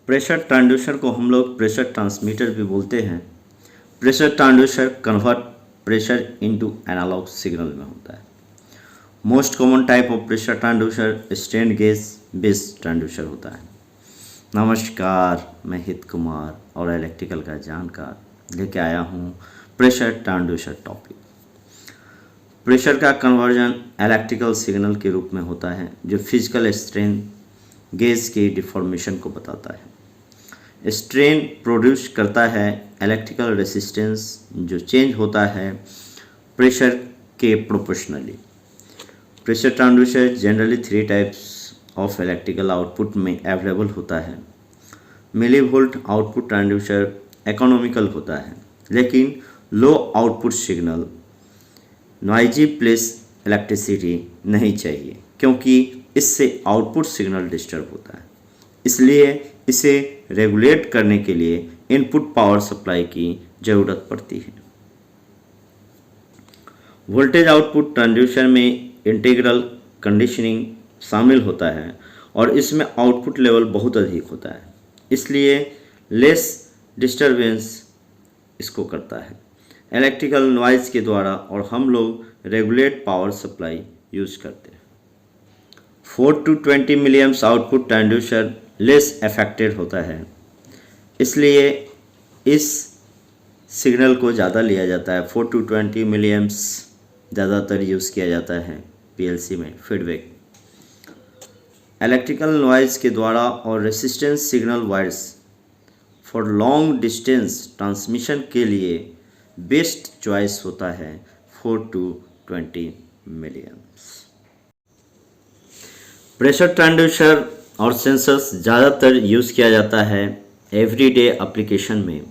Pressure transducer को हम लोग प्रेशर ट्रांसमीटर भी बोलते हैं। Pressure transducer convert pressure into analog signal में होता है। Most common type of pressure transducer strain gauge based transducer होता है। नमस्कार, मैं हित कुमार और इलेक्ट्रिकल का जानकार लेके आया हूँ प्रेशर ट्रांसड्यूसर टॉपिक। प्रेशर का कन्वर्जन इलेक्ट्रिकल सिग्नल के रूप में होता है जो फिजिकल स्ट्रेन गेज के डिफॉर्मेशन को बताता है। स्ट्रेन प्रोड्यूस करता है इलेक्ट्रिकल रेजिस्टेंस जो चेंज होता है प्रेशर के proportionally. Pressure transducer generally 3 types of electrical output में अवेलेबल होता है। मिलीवोल्ट आउटपुट ट्रांसड्यूसर इकोनॉमिकल होता है, लेकिन low output signal noisy place electricity नहीं चाहिए क्योंकि इससे आउटपुट सिग्नल डिस्टर्ब होता है। इसलिए इसे रेगुलेट करने के लिए इनपुट पावर सप्लाई की ज़रूरत पड़ती है। वोल्टेज आउटपुट ट्रांसड्यूसर में इंटीग्रल कंडीशनिंग शामिल होता है और इसमें आउटपुट लेवल बहुत अधिक होता है, इसलिए लेस डिस्टरबेंस इसको करता है इलेक्ट्रिकल नॉइज़ के द्वारा, और हम लोग रेगुलेट पावर सप्लाई यूज़ करते हैं। 4 to 20 milliamps output transducer less affected होता है, इसलिए इस सिग्नल को ज़्यादा लिया जाता है। 4 to 20 मिलीएम्प्स ज़्यादातर यूज़ किया जाता है पीएलसी में फीडबैक। इलेक्ट्रिकल नॉइज़ के द्वारा और resistance signal wires for long distance transmission के लिए बेस्ट चॉइस होता है 4 to 20 मिलीएम्प्स। प्रेशर ट्रांसड्यूसर और सेंसर्स ज़्यादातर यूज़ किया जाता है एवरीडे एप्लीकेशन में,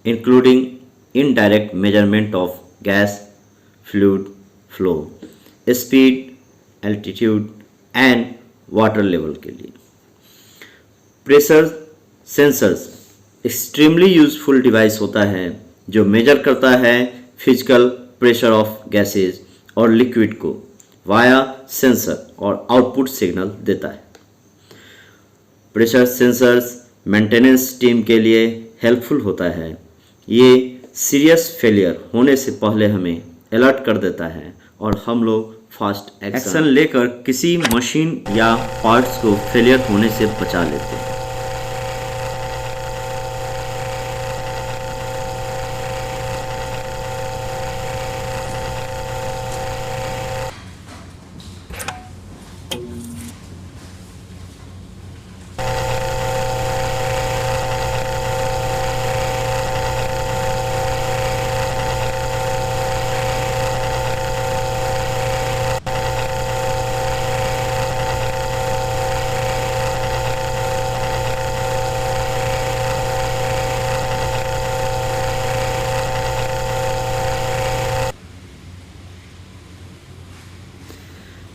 including indirect measurement of gas fluid flow, speed, altitude and water level के लिए। Pressure sensors extremely useful device होता है जो मेजर करता है फिजिकल प्रेशर ऑफ गैसेज और लिक्विड को वाया सेंसर और आउटपुट सिग्नल देता है। प्रेशर सेंसर्स मेंटेनेंस टीम के लिए हेल्पफुल होता है। ये सीरियस फेलियर होने से पहले हमें अलर्ट कर देता है और हम लोग फास्ट एक्शन लेकर किसी मशीन या पार्ट्स को फेलियर होने से बचा लेते हैं।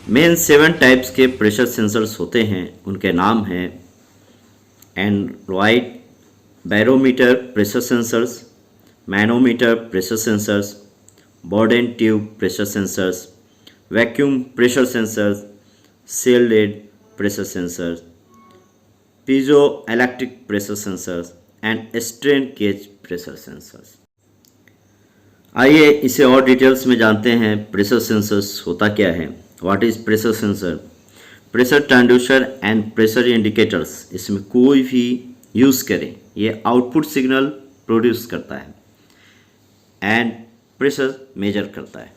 मेन 7 टाइप्स के प्रेशर सेंसर्स होते हैं। उनके नाम हैं aneroid barometer pressure sensors, manometer pressure sensors, Bourdon tube pressure sensors, vacuum pressure sensors, shielded pressure sensors, piezoelectric pressure sensors and strain gauge pressure sensors. आइए इसे और डिटेल्स में जानते हैं। प्रेशर सेंसर्स होता क्या है? What is pressure sensor? Pressure transducer and pressure indicators, इसमें कोई भी यूज़ करें, ये आउटपुट सिग्नल प्रोड्यूस करता है एंड प्रेशर मेजर करता है।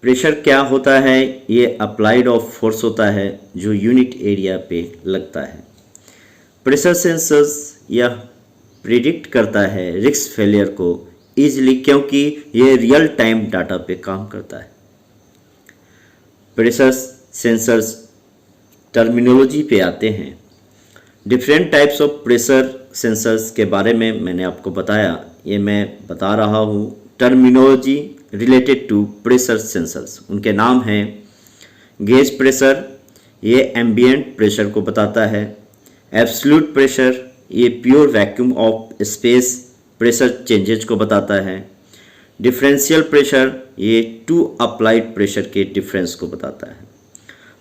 प्रेशर क्या होता है? ये अप्लाइड ऑफ फोर्स होता है जो यूनिट एरिया पे लगता है। प्रेशर सेंसर्स यह प्रिडिक्ट करता है रिस्क फेलियर को ईजिली क्योंकि ये रियल टाइम डाटा पे काम करता है। प्रेशर सेंसर्स टर्मिनोलॉजी पे आते हैं। Different types of pressure sensors के बारे में मैंने आपको बताया, ये मैं बता रहा हूँ terminology related to pressure sensors. उनके नाम हैं गेज प्रेशर, ये एम्बिएंट प्रेशर को बताता है। एब्सोल्यूट प्रेशर, ये pure vacuum of space pressure changes को बताता है। डिफरेंशियल प्रेशर, ये 2 अप्लाइड प्रेशर के डिफरेंस को बताता है।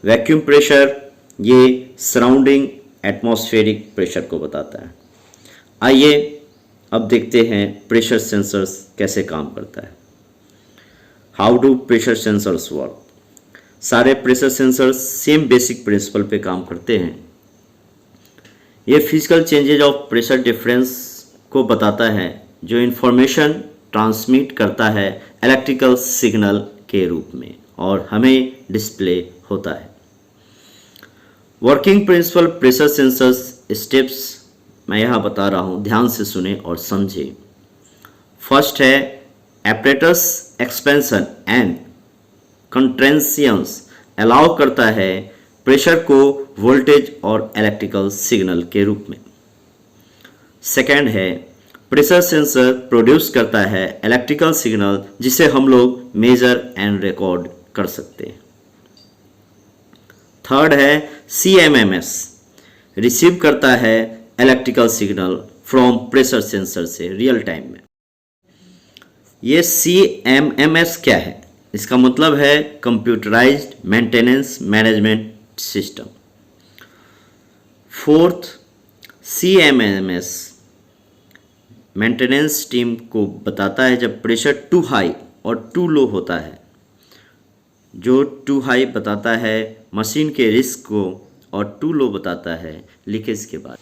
वैक्यूम प्रेशर, ये सराउंडिंग एटमॉस्फेरिक प्रेशर को बताता है। आइए अब देखते हैं प्रेशर सेंसर्स कैसे काम करता है। How do pressure sensors work? सारे pressure sensors same basic principle पे काम करते हैं। ये physical changes of pressure difference को बताता है जो इन्फॉर्मेशन ट्रांसमिट करता है इलेक्ट्रिकल सिग्नल के रूप में और हमें डिस्प्ले होता है। Working principle pressure sensors steps मैं यहाँ बता रहा हूँ, ध्यान से सुने और समझे। फर्स्ट है एपरेटस एक्सपेंशन एंड कंट्रेंशियंस अलाउ करता है प्रेशर को वोल्टेज और इलेक्ट्रिकल सिग्नल के रूप में। सेकेंड है प्रेशर सेंसर प्रोड्यूस करता है इलेक्ट्रिकल सिग्नल जिसे हम लोग मेजर एंड रिकॉर्ड कर सकते हैं। थर्ड है CMMS रिसीव करता है electrical signal from pressure sensor से रियल टाइम में। ये CMMS क्या है? इसका मतलब है computerised maintenance management system. Fourth, CMMS maintenance team को बताता है जब प्रेशर टू हाई और टू लो होता है। जो टू हाई बताता है मशीन के रिस्क को और टू लो बताता है लीकेज के बाद।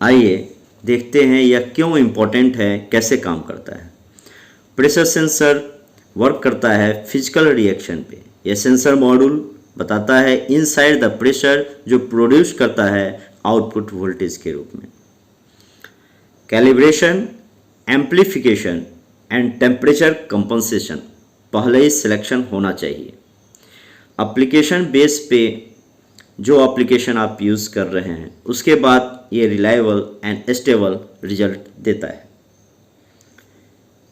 आइए देखते हैं यह क्यों इम्पोर्टेंट है, कैसे काम करता है। प्रेशर सेंसर वर्क करता है फिजिकल रिएक्शन पे। यह सेंसर मॉड्यूल बताता है इनसाइड द प्रेशर जो प्रोड्यूस करता है आउटपुट वोल्टेज के रूप में। Calibration, amplification and temperature compensation पहले ही सिलेक्शन होना चाहिए। एप्लीकेशन बेस पे जो एप्लीकेशन आप यूज़ कर रहे हैं उसके बाद ये रिलायबल एंड स्टेबल रिजल्ट देता है।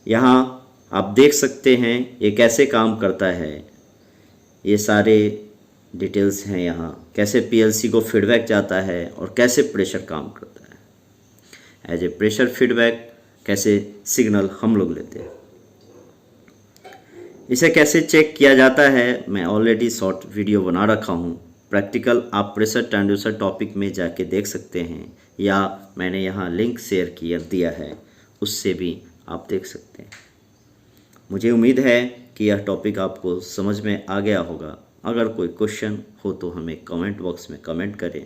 यहाँ आप देख सकते हैं ये कैसे काम करता है। ये सारे डिटेल्स हैं यहाँ, कैसे PLC को फीडबैक जाता है और कैसे प्रेशर काम करता है। एज ए प्रेशर फीडबैक कैसे सिग्नल हम लोग लेते हैं। इसे कैसे चेक किया जाता है मैं ऑलरेडी शॉर्ट वीडियो बना रखा हूँ। प्रैक्टिकल आप प्रेशर ट्रांसड्यूसर टॉपिक में जाके देख सकते हैं या मैंने यहाँ लिंक शेयर किया दिया है, उससे भी आप देख सकते हैं। मुझे उम्मीद है कि यह टॉपिक आपको समझ में आ गया होगा। अगर कोई क्वेश्चन हो तो हमें कमेंट बॉक्स में कमेंट करें।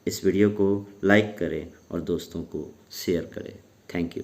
इस वीडियो को लाइक करें और दोस्तों को शेयर करें। Thank you.